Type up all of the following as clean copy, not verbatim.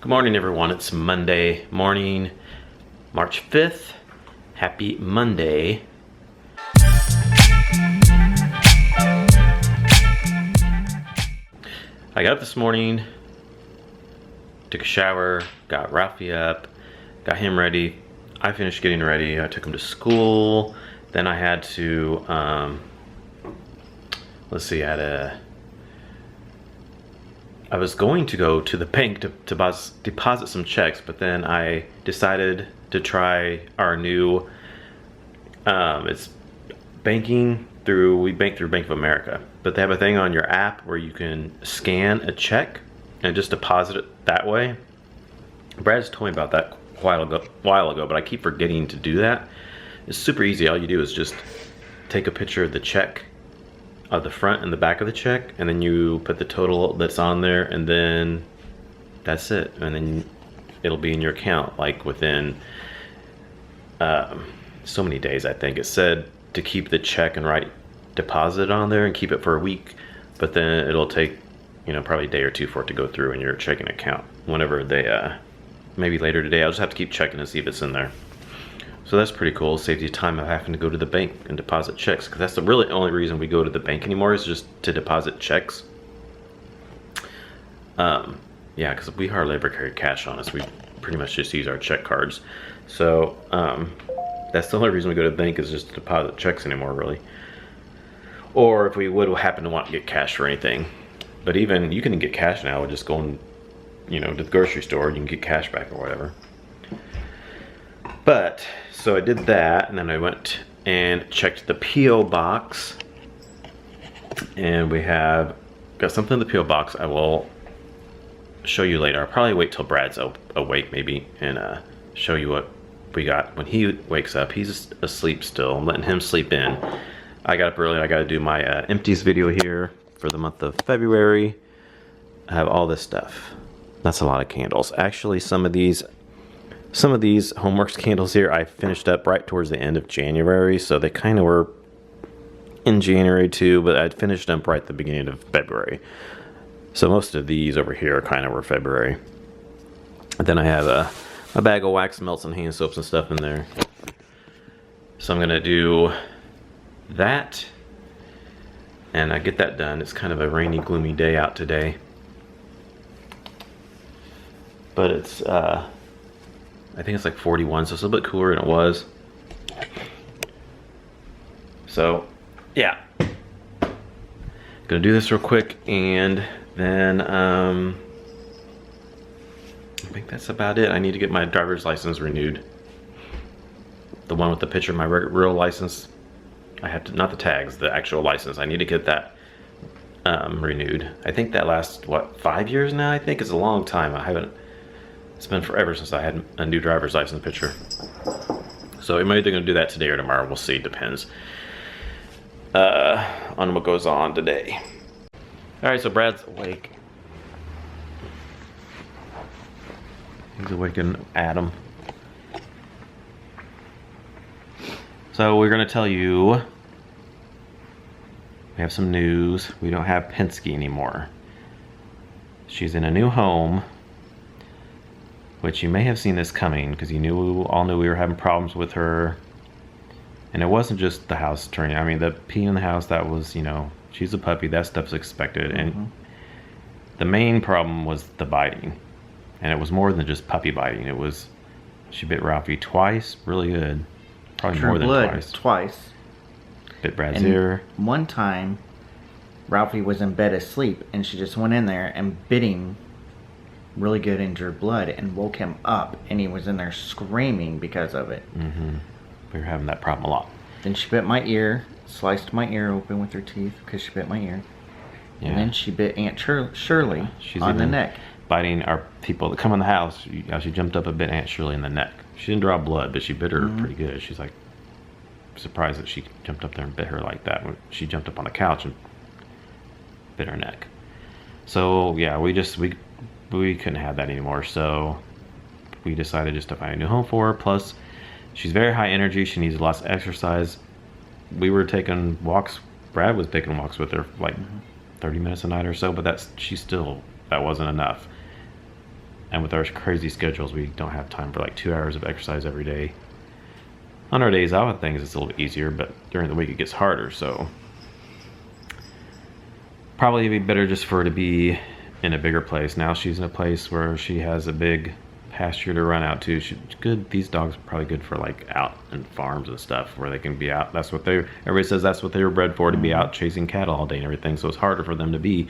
Good morning, everyone. It's Monday morning, March 5th. Happy Monday. I got up this morning, took a shower, got Ralphie up, got him ready. I finished getting ready. I took him to school. Then I had to, I was going to go to the bank to deposit some checks, but then I decided to try our new, it's banking through, we bank through Bank of America, but they have a thing on your app where you can scan a check and just deposit it that way. Brad's told me about that a while ago, but I keep forgetting to do that. It's super easy. All you do is just take a picture of the check, of the front and the back of the check, and then you put the total that's on there, and then that's it. And then it'll be in your account like within so many days. I think it said to keep the check and write deposit on there and keep it for a week, but then it'll take, you know, probably a day or two for it to go through in your checking account. Whenever they maybe later today. I'll just have to keep checking to see if it's in there. So that's pretty cool. Saves you time of having to go to the bank and deposit checks, because that's the really only reason we go to the bank anymore, is just to deposit checks. Yeah, because we hardly ever carry cash on us. We pretty much just use our check cards. So that's the only reason we go to the bank, is just to deposit checks anymore, really. Or if we would happen to want to get cash for anything. But even you can get cash now with just going, you know, to the grocery store. You can get cash back or whatever. But so I did that, and then I went and checked the P.O. box, and we have got something in the P.O. box. I will show you later. I'll probably wait till Brad's awake maybe, and show you what we got when he wakes up. He's asleep still. I'm letting him sleep in. I got up early. I got to do my empties video here for the month of February. I have all this stuff. That's a lot of candles. Actually, some of these Homeworks candles here I finished up right towards the end of January, so they kind of were in January too, but I'd finished them right at the beginning of February. So most of these over here kind of were February. And then I have a bag of wax melts and hand soaps and stuff in there. So I'm gonna do that, and I get that done. It's kind of a rainy, gloomy day out today, but it's I think it's like 41, so it's a little bit cooler than it was. So, yeah. Gonna do this real quick, and then I think that's about it. I need to get my driver's license renewed. The one with the picture of my real license. I have to, not the tags, the actual license. I need to get that renewed. I think that lasts, what, 5 years now? I think it's a long time. I haven't. It's been forever since I had a new driver's license picture. So I'm either going to do that today or tomorrow. We'll see. Depends on what goes on today. All right, so Brad's awake. He's awakened Adam. So we're going to tell you, we have some news. We don't have Penske anymore. She's in a new home, which you may have seen this coming, because you all knew we were having problems with her. And it wasn't just the house turning. I mean, the pee in the house, that was, you know, she's a puppy. That stuff's expected. And the main problem was the biting. And it was more than just puppy biting. It was, she bit Ralphie twice, really good. Probably more than twice. Bit Brad's ear. One time, Ralphie was in bed asleep, and she just went in there and bit him really good in her blood and woke him up, and he was in there screaming because of it. We were having that problem a lot. Then she bit my ear, sliced my ear open with her teeth because she bit my ear. Yeah. And then she bit Aunt Shirley on the neck. Biting our people that come in the house. She jumped up and bit Aunt Shirley in the neck. She didn't draw blood, but she bit her pretty good. She's like surprised that she jumped up there and bit her like that. When she jumped up on the couch and bit her neck. So yeah, we couldn't have that anymore, so we decided just to find a new home for her. Plus, she's very high energy. She needs lots of exercise. We were taking walks. Brad was taking walks with her for like 30 minutes a night or so, but that wasn't enough. And with our crazy schedules, we don't have time for like 2 hours of exercise every day. On our days out and things, it's a little easier, but during the week it gets harder. So probably it'd be better just for her to be in a bigger place. Now she's in a place where she has a big pasture to run out to. She's good. These dogs are probably good for like out in farms and stuff where they can be out. That's what everybody says that's what they were bred for, to be out chasing cattle all day and everything. So it's harder for them to be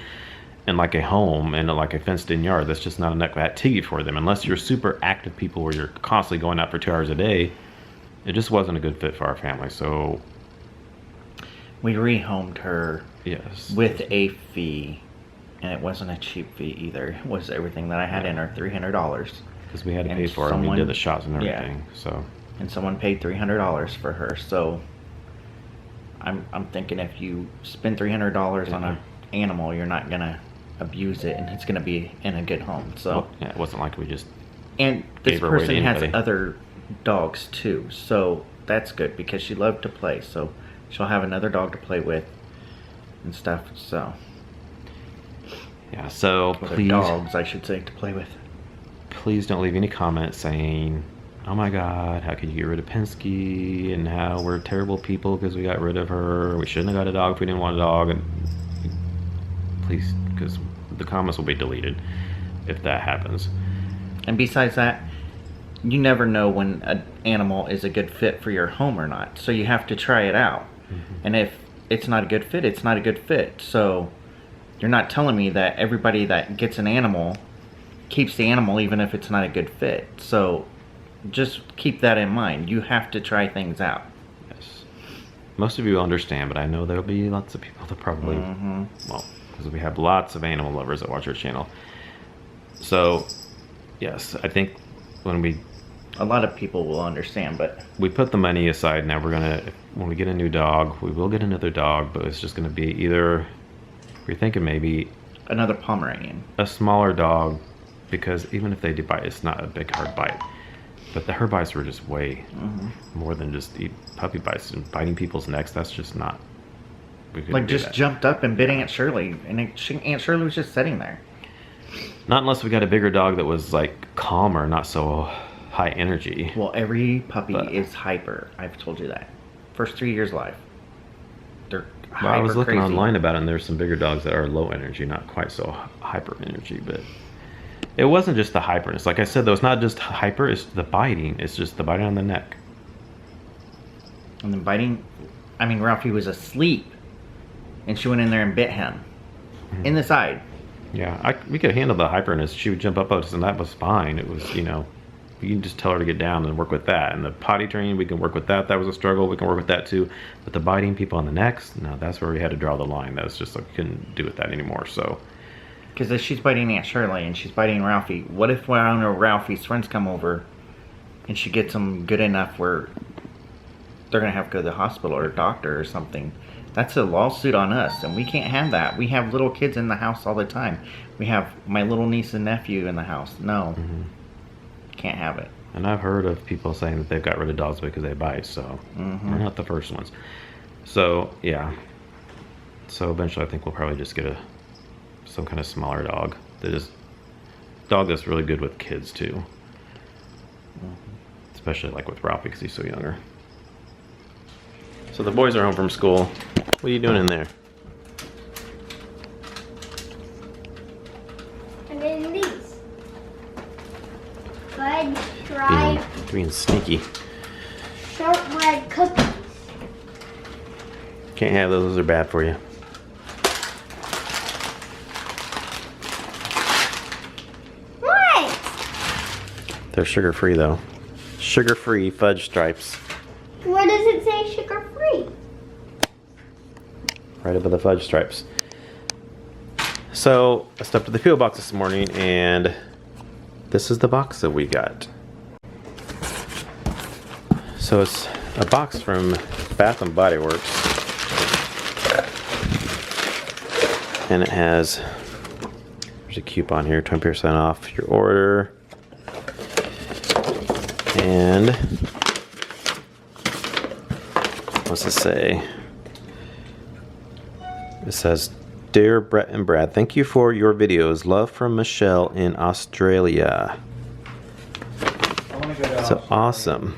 in like a home and like a fenced in yard. That's just not enough activity for them unless you're super active people where you're constantly going out for 2 hours a day. It just wasn't a good fit for our family. So we rehomed her, yes, with a fee, and it wasn't a cheap fee either. It was everything that I had in her, $300. because we had to pay for it and we did the shots and everything. So and someone paid $300 for her. So I'm thinking if you spend $300 on an animal, you're not gonna abuse it, and it's gonna be in a good home. So well, yeah, it wasn't like we just and this gave her away to person has anybody. other dogs too, so that's good because she loved to play. So she'll have another dog to play with and stuff. So yeah. So other please, dogs, I should say, to play with. please don't leave any comments saying, "Oh my God, how could you get rid of Penske?" and how we're terrible people because we got rid of her. We shouldn't have got a dog if we didn't want a dog. And please, because the comments will be deleted if that happens. And besides that, you never know when an animal is a good fit for your home or not. So you have to try it out. And if it's not a good fit, it's not a good fit. So you're not telling me that everybody that gets an animal keeps the animal even if it's not a good fit. So just keep that in mind. You have to try things out. Yes. Most of you will understand, but I know there'll be lots of people that probably, well, because we have lots of animal lovers that watch our channel. So, yes, I think when A lot of people will understand, but we put the money aside, now we're gonna, when we get a new dog, we will get another dog, but it's just gonna be either, we're thinking maybe another Pomeranian. a smaller dog, because even if they do bite, it's not a big hard bite. But her bites were just way more than just puppy bites and biting people's necks. That's just not. We couldn't Like do just that. jumped up and bit Aunt Shirley, and Aunt Shirley was just sitting there. Not unless we got a bigger dog that was like calmer, not so high energy. Well, every puppy But- is hyper. I've told you that. First 3 years of life, they're hyper Well, I was looking crazy. online about it, and there's some bigger dogs that are low energy, not quite so hyper energy, but it wasn't just the hyperness. Like I said, though, it's not just hyper, it's the biting. It's just the biting on the neck. And then biting. I mean, Ralphie was asleep, and she went in there and bit him in the side. Yeah, we could handle the hyperness. She would jump up at us, and that was fine. It was, you know, you can just tell her to get down and work with that. And the potty training, we can work with that. That was a struggle. We can work with that too. But the biting people on the necks, no, that's where we had to draw the line. That was just like, we couldn't do with that anymore. So, Because if she's biting Aunt Shirley and she's biting Ralphie, what if one of Ralphie's friends come over and she gets them good enough where they're going to have to go to the hospital or a doctor or something? That's a lawsuit on us, and we can't have that. We have little kids in the house all the time. We have my little niece and nephew in the house. No, can't have it. and I've heard of people saying that they've got rid of dogs because they bite. So we're not the first ones. So yeah. So eventually, I think we'll probably just get some kind of smaller dog dog that's really good with kids too. Especially like with Ralphie because he's so younger. So the boys are home from school. What are you doing in there? I'm getting these. Good, dry, Being sneaky. shortbread cookies. Can't have those are bad for you. What? They're sugar-free though. Sugar-free fudge stripes. Where does it say sugar-free? Right above the fudge stripes. So I stepped to the P.O. box this morning, and this is the box that we got. So it's a box from Bath and Body Works, and it has, there's a coupon here, 20% off your order, and what's it say? It says Dear Brett and Brad, thank you for your videos. Love from Michelle in Australia. So awesome.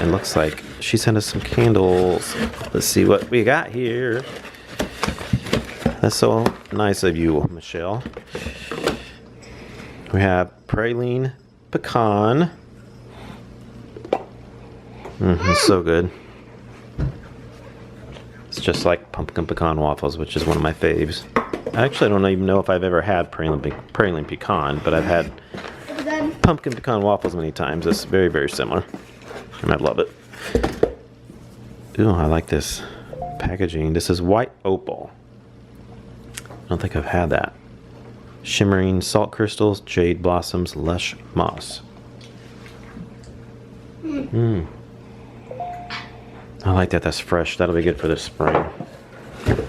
It looks like she sent us some candles. Let's see what we got here. That's so nice of you, Michelle. We have praline pecan. It's so good. It's just like pumpkin pecan waffles, which is one of my faves. Actually, I don't even know if I've ever had praline pecan, but I've had pumpkin pecan waffles many times. It's very, very similar, and I love it. Ooh, I like this packaging. This is white opal. I don't think I've had that. Shimmering salt crystals, jade blossoms, lush moss. I like that. That's fresh. That'll be good for this spring.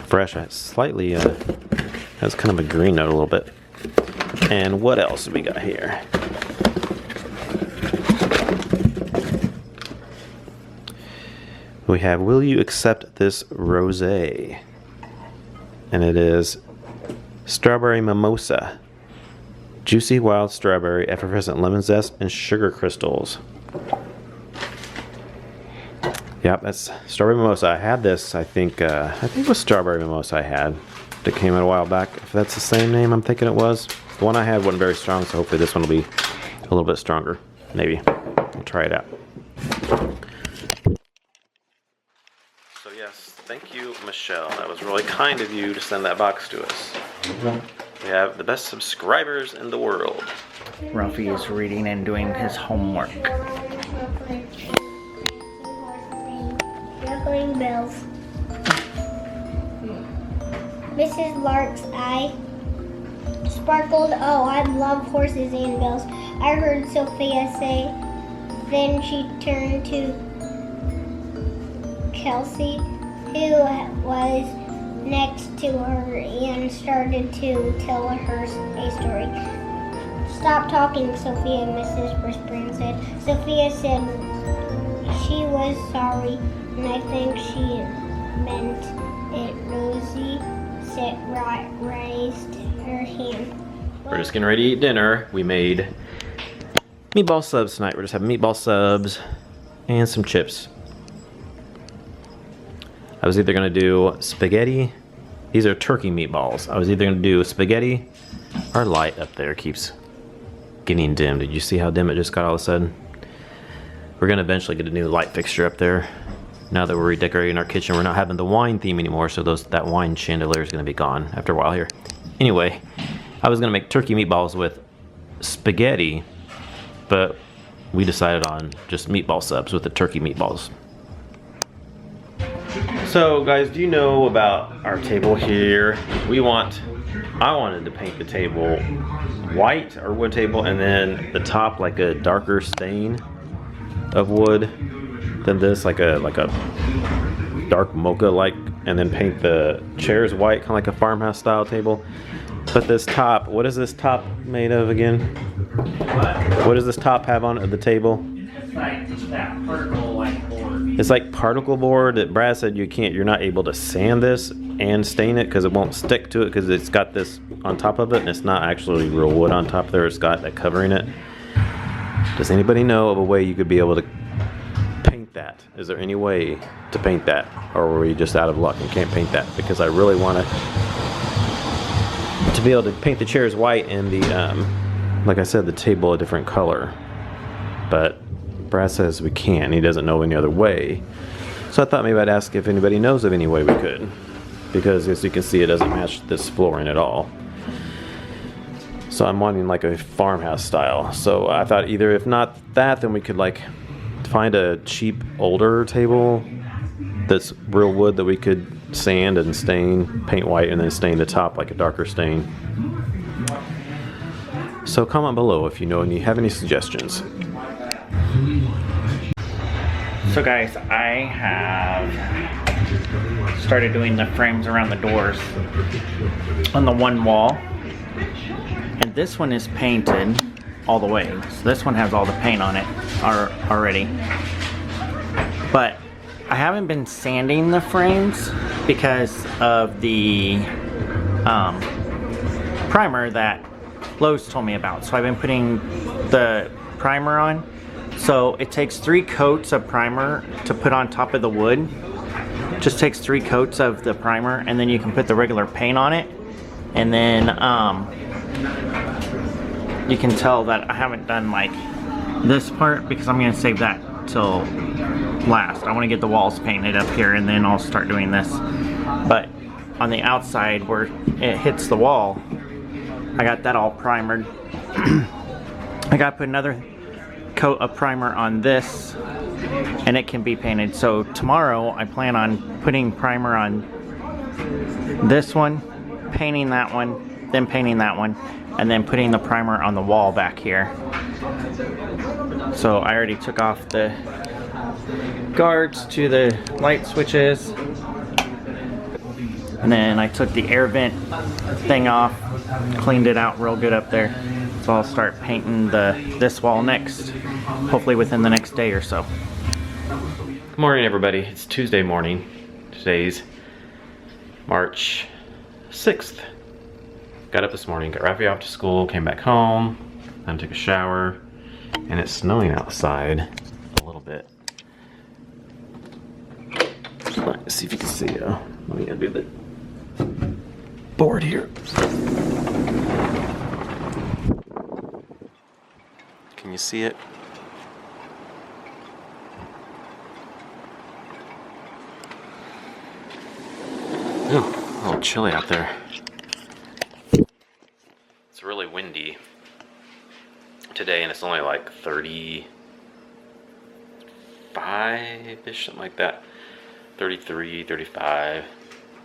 Fresh. Slightly has kind of a green note a little bit. And what else do we got here? We have Will You Accept This Rosé? And it is strawberry mimosa, juicy wild strawberry, effervescent lemon zest, and sugar crystals. Yep, that's strawberry mimosa. I had this, I think it was strawberry mimosa I had that came out a while back. If that's the same name I'm thinking it was. The one I had wasn't very strong, so hopefully this one will be a little bit stronger. Maybe. We'll try it out. So yes, thank you, Michelle. That was really kind of you to send that box to us. We have the best subscribers in the world. Ralphie is reading and doing his homework. Juggling bells. Mrs. Lark's eye sparkled. Oh, I love horses and bells. I heard Sophia say. Then she turned to Kelsey, who was next to her, and started to tell her a story. Stop talking, Sophia, Mrs. Whisperin said. Sophia said she was sorry, and I think she meant it. Rosie raised her hand. We're just getting ready to eat dinner. We made meatball subs tonight. We're just having meatball subs and some chips. I was either going to do spaghetti. These are turkey meatballs. I was either going to do spaghetti. Our light up there keeps getting dim. Did you see how dim it just got all of a sudden? We're going to eventually get a new light fixture up there. Now that we're redecorating our kitchen, we're not having the wine theme anymore, so that wine chandelier is going to be gone after a while here. Anyway, I was going to make turkey meatballs with spaghetti, but we decided on just meatball subs with the turkey meatballs. So guys, do you know about our table here? I wanted to paint the table white, or wood table, and then the top like a darker stain of wood than this, like a dark mocha like, and then paint the chairs white, kind of like a farmhouse style table. But this top, what is this top made of again? What does this top have on it of the table? It's like that particle-like board. It's like particle board that Brad said you're not able to sand this and stain it because it won't stick to it because it's got this on top of it, and it's not actually real wood on top there. It's got that covering it. Does anybody know of a way you could be able to paint that? Is there any way to paint that, or were we just out of luck and can't paint that? Because I really want to be able to paint the chairs white and the like I said, the table a different color, but Brad says we can't. He doesn't know any other way, so I thought maybe I'd ask if anybody knows of any way we could, because as you can see, it doesn't match this flooring at all. So I'm wanting like a farmhouse style. So I thought either if not that, then we could like find a cheap older table that's real wood that we could sand and stain, paint white, and then stain the top like a darker stain. So comment below if you know and you have any suggestions. So guys, I have started doing the frames around the doors on the one wall, and this one is painted all the way. So this one has all the paint on it already, but I haven't been sanding the frames because of the primer that Lowe's told me about. So I've been putting the primer on. So it takes 3 coats of primer to put on top of the wood. Just takes 3 coats of the primer, and then you can put the regular paint on it. And then you can tell that I haven't done like this part because I'm going to save that till last. I want to get the walls painted up here, and then I'll start doing this. But on the outside where it hits the wall, I got that all primered. I got to put another coat of primer on this, and it can be painted. So tomorrow I plan on putting primer on this one, painting that one, then painting that one, and then putting the primer on the wall back here. So I already took off the guards to the light switches, and then I took the air vent thing off, cleaned it out real good up there. So I'll start painting this wall next, hopefully within the next day or so. Good morning, everybody. It's Tuesday morning. Today's March 6th. Got up this morning, got Rafi off to school, came back home, then took a shower, and it's snowing outside a little bit. Let's see if you can see. Let me do the board here. Can you see it? Ooh, a little chilly out there. It's really windy today, and it's only like 35-ish, something like that. 33, 35.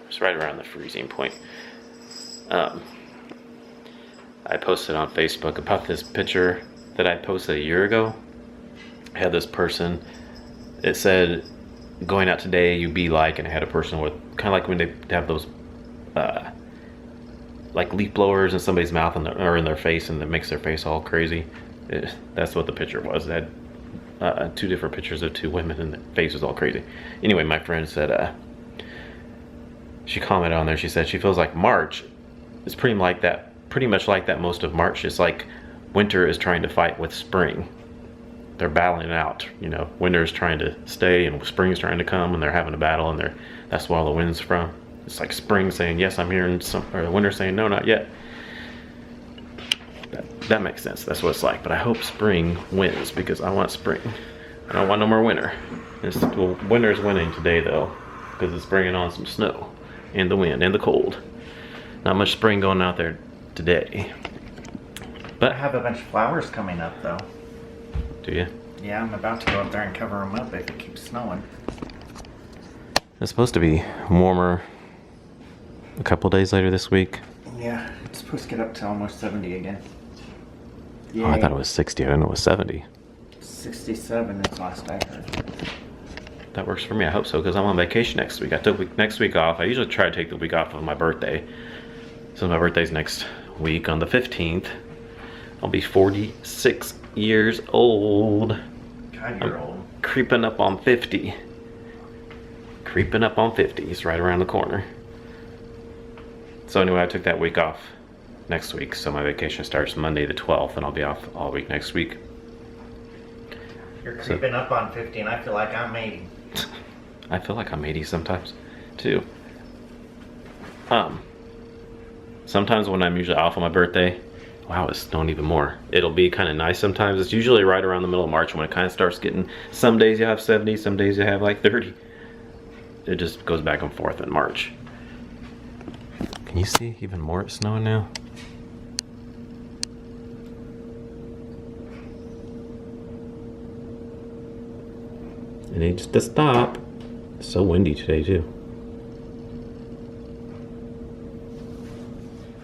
It's right around the freezing point. I posted on Facebook about this picture that I posted a year ago. I had this person, it said, going out today, you be like, and I had a person with, kind of like when they have those like leaf blowers in somebody's mouth or in their face, and that makes their face all crazy. That's what the picture was. It had 2 different pictures of 2 women, and the face was all crazy. Anyway, my friend said, she commented on there, she said she feels like March is pretty much like that most of March. It's like winter is trying to fight with spring. They're battling it out, you know. Winter is trying to stay, and spring's trying to come, and they're having a battle, and that's where all the wind's from. It's like spring saying yes, I'm here, or the winter saying no, not yet. That makes sense. That's what it's like. But I hope spring wins, because I want spring. I don't want no more winter. Well, winter's winning today though, because it's bringing on some snow and the wind and the cold. Not much spring going out there today. But I have a bunch of flowers coming up though. Do you? Yeah, I'm about to go up there and cover them up if it keeps snowing. It's supposed to be warmer a couple days later this week. Yeah, it's supposed to get up to almost 70 again. Yay. Oh, I thought it was 60. I didn't know it was 70. 67 is last I heard. That works for me. I hope so, because I'm on vacation next week. I took next week off. I usually try to take the week off of my birthday. So my birthday's next week on the 15th. I'll be 46 years old. God, you're old. Creeping up on 50. Creeping up on 50. It's right around the corner. So anyway, I took that week off next week. So my vacation starts Monday the 12th, and I'll be off all week next week. You're creeping up on 50, and I feel like I'm 80. I feel like I'm 80 sometimes, too. Sometimes when I'm usually off on my birthday, wow, it's snowing even more. It'll be kind of nice sometimes. It's usually right around the middle of March when it kind of starts getting, some days you have 70, some days you have like 30. It just goes back and forth in March. Can you see even more snowing now? It needs to stop. It's so windy today too.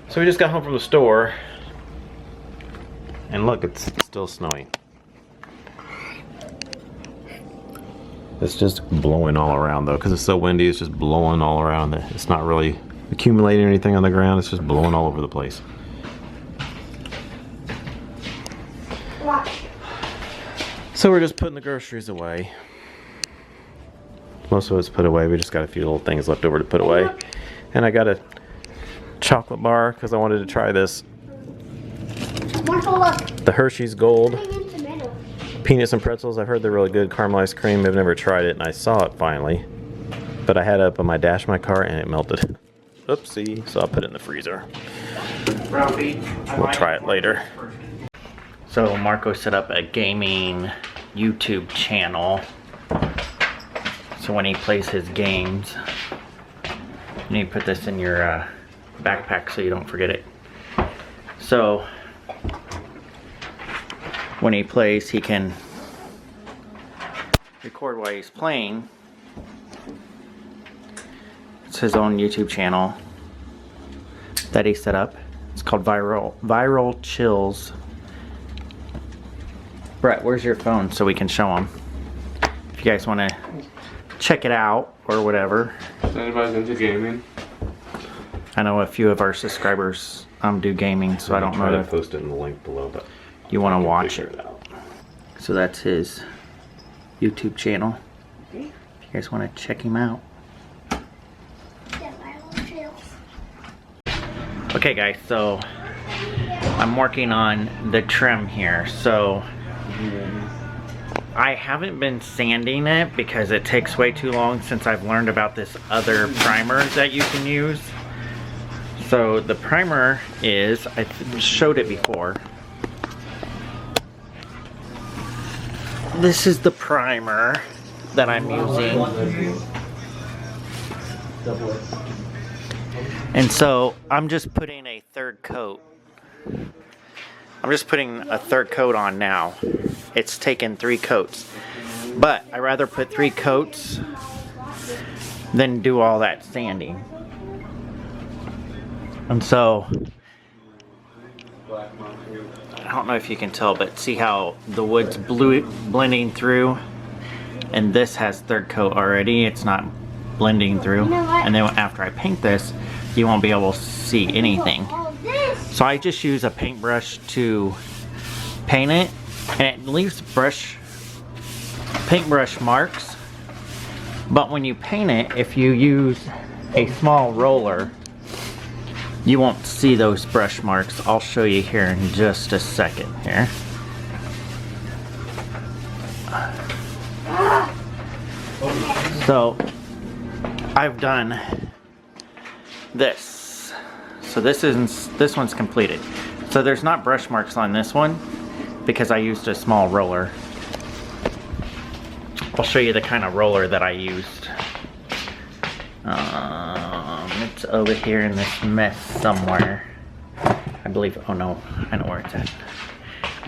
So we just got home from the store, and look, it's still snowing. It's just blowing all around though, because it's so windy. It's just blowing all around. It's not really accumulating anything on the ground. It's just blowing all over the place. Watch. So we're just putting the groceries away. Most of it's put away. We just got a few little things left over to put away. And I got a chocolate bar because I wanted to try this. Marco, look. The Hershey's Gold Putting it in the middle. peanuts and pretzels. I've heard they're really good. Caramel ice cream. I've never tried it, and I saw it finally. But I had it up on my dash of my car, and it melted. Oopsie. So I'll put it in the freezer. Ralphie, We'll try it later. So Marco set up a gaming YouTube channel. So when he plays his games, you need to put this in your backpack so you don't forget it. So when he plays, he can record while he's playing. It's his own YouTube channel that he set up. It's called Viral Chills. Brett, where's your phone so we can show them? If you guys want to check it out or whatever. Is anybody's into gaming? I know a few of our subscribers do gaming, so I don't know to if post it in the link below, but you want to watch figure it. out. So that's his YouTube channel. If you guys want to check him out. Okay guys, so I'm working on the trim here. So I haven't been sanding it because it takes way too long since I've learned about this other primer that you can use. So the primer is, I showed it before. This is the primer that I'm using. And so I'm just putting a third coat. I'm just putting a third coat on now. It's taken 3 coats. But I rather put 3 coats than do all that sanding. And so I don't know if you can tell, but see how the wood's blending through, and this has third coat already. It's not blending through. You know what? And then after I paint this, you won't be able to see anything. So I just use a paintbrush to paint it, and it leaves paintbrush marks. But when you paint it, if you use a small roller, you won't see those brush marks. I'll show you here in just a second here. So I've done this. So this one's completed. So there's not brush marks on this one because I used a small roller. I'll show you the kind of roller that I used. It's over here in this mess somewhere. I believe, oh no, I know where it's at.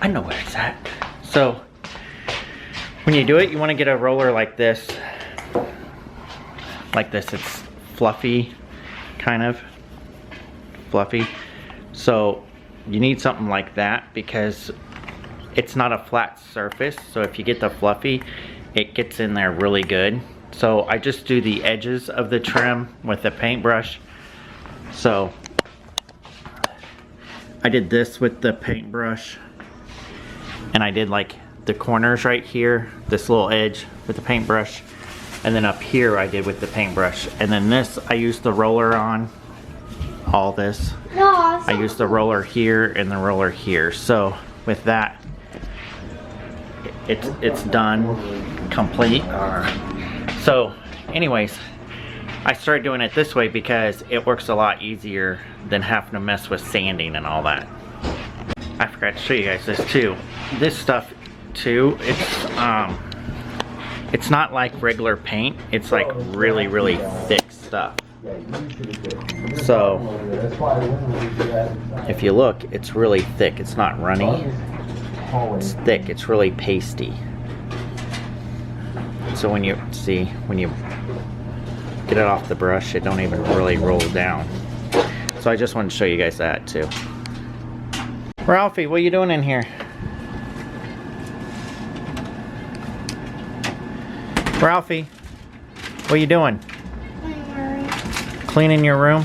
I know where it's at. So when you do it, you want to get a roller like this. Like this, it's fluffy, kind of fluffy. So you need something like that because it's not a flat surface. So if you get the fluffy, it gets in there really good. So I just do the edges of the trim with the paintbrush. So I did this with the paintbrush, and I did like the corners right here, this little edge with the paintbrush, and then up here I did with the paintbrush, and then this I used the roller on. All this I used the roller here and the roller here. So with that, it's done, complete. So anyways, I started doing it this way because it works a lot easier than having to mess with sanding and all that. I forgot to show you guys this too. This stuff too, it's not like regular paint. It's like really, really thick stuff. So if you look, it's really thick. It's not runny. It's thick. It's really pasty. So when you get it off the brush, it don't even really roll down. So I just wanted to show you guys that too. Ralphie, what are you doing in here? Ralphie, what are you doing? Cleaning your room?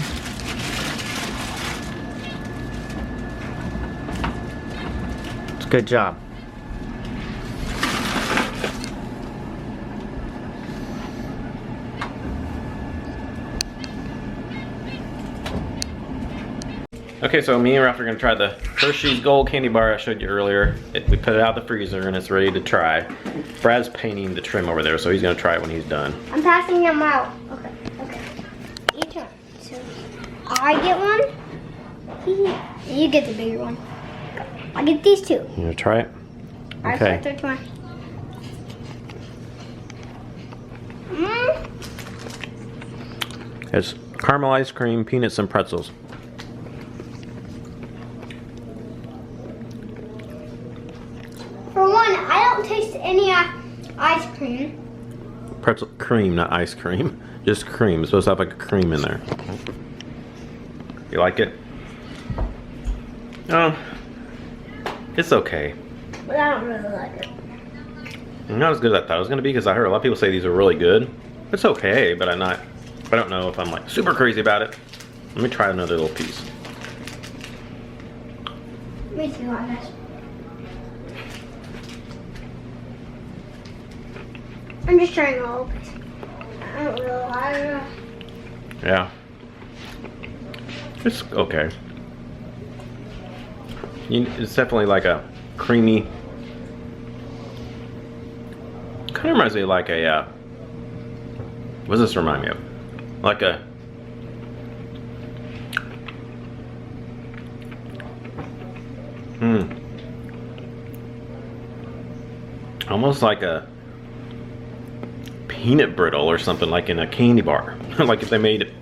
It's a good job. Okay, so me and Ralph are gonna try the Hershey's Gold candy bar I showed you earlier. We put it out of the freezer and it's ready to try. Brad's painting the trim over there, so he's gonna try it when he's done. I'm passing them out. Okay, okay. Your turn. So I get one. You get the bigger one. I get these two. You gonna try it? Okay. Okay. It's caramelized cream, peanuts, and pretzels. For one, I don't taste any ice cream. Pretzel cream, not ice cream. Just cream. It's supposed to have like a cream in there. You like it? It's okay. But I don't really like it. Not as good as I thought it was gonna be because I heard a lot of people say these are really good. It's okay, but I don't know if I'm like super crazy about it. Let me try another little piece. Me too, I guess. I'm just trying a little piece. I don't really like it. Yeah. It's okay. It's definitely like a creamy. Kind of reminds me of like a. What does this remind me of? Like a. Almost like a peanut brittle or something, like in a candy bar. Like if they made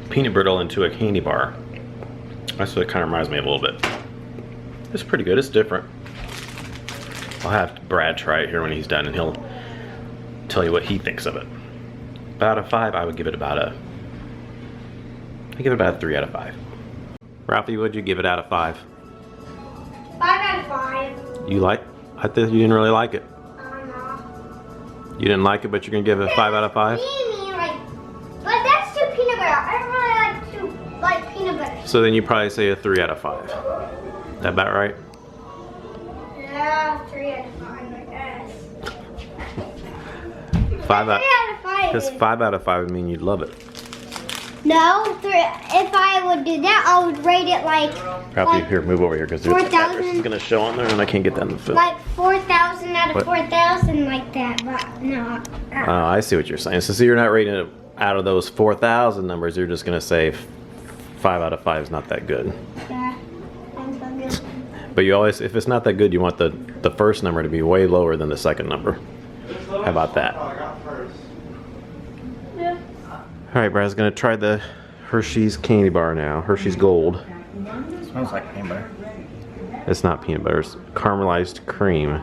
peanut brittle into a candy bar. That's what it kind of reminds me of a little bit. It's pretty good. It's different. I'll have Brad try it here when he's done and he'll tell you what he thinks of it. But out of 5, I would give it about a... I give it about a 3 out of 5. Ralphie, what'd you give it out of 5? 5 out of 5. You like... I thought you didn't really like it. No. You didn't like it, but you're gonna give it a 5 out of 5? But that's too peanut butter. I don't really like peanut butter. So then you probably say a 3 out of 5. That about right? Yeah, 3 out of 5, I guess. 5 out... 3 out of 5. Because 5 out of 5 would mean you'd love it. No, if I would do that, I would rate it like... Ralphie, like here, move over here because the 4,000. address is gonna show on there and I can't get that in the film. Like 4,000 out of What? 4,000 like that, but no. Oh, I see what you're saying. So you're not rating it out of those 4,000 numbers. You're just gonna say 5 out of 5 is not that good. Yeah, I'm so good. But you always, if it's not that good, you want the first number to be way lower than the second number. How about that? Yeah. All right, Brad's gonna try the Hershey's candy bar now. Hershey's Gold. Smells like peanut butter. It's not peanut butter. It's caramelized cream,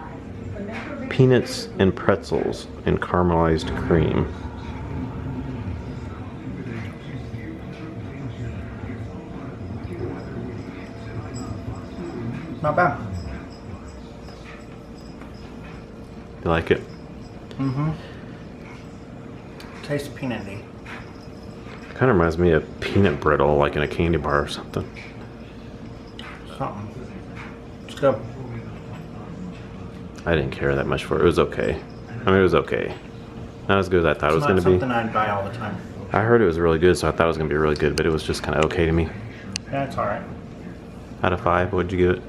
peanuts and pretzels, and caramelized cream. Not bad. You like it? Mm-hmm. Tastes peanutty. Kind of reminds me of peanut brittle, like in a candy bar or something. Something. It's good. I didn't care that much for it. It was okay. I mean, it was okay. Not as good as I thought it was going It's to not be. something I'd buy all the time. I heard it was really good, so I thought it was going to be really good, but it was just kind of okay to me. Yeah, it's alright. Out of 5, what'd you give it?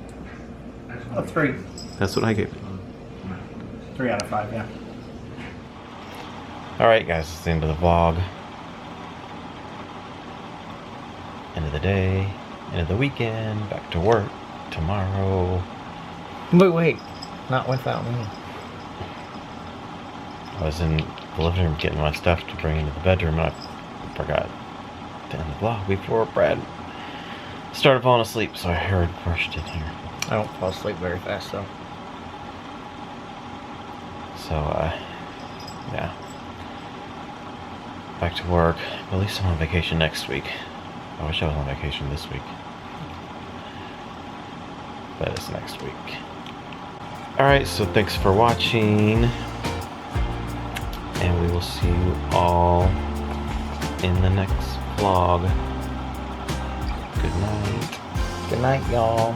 A 3. That's what I gave it. 3 out of 5, yeah. Alright guys, it's the end of the vlog. End of the day, end of the weekend, back to work tomorrow. Wait. Not without me. I was in the living room getting my stuff to bring into the bedroom and I forgot to end the vlog before Brad started falling asleep, so I rushed in here. I don't fall asleep very fast, though. So, yeah. Back to work. At least I'm on vacation next week. I wish I was on vacation this week. But it's next week. Alright, so thanks for watching. And we will see you all in the next vlog. Good night. Good night, y'all.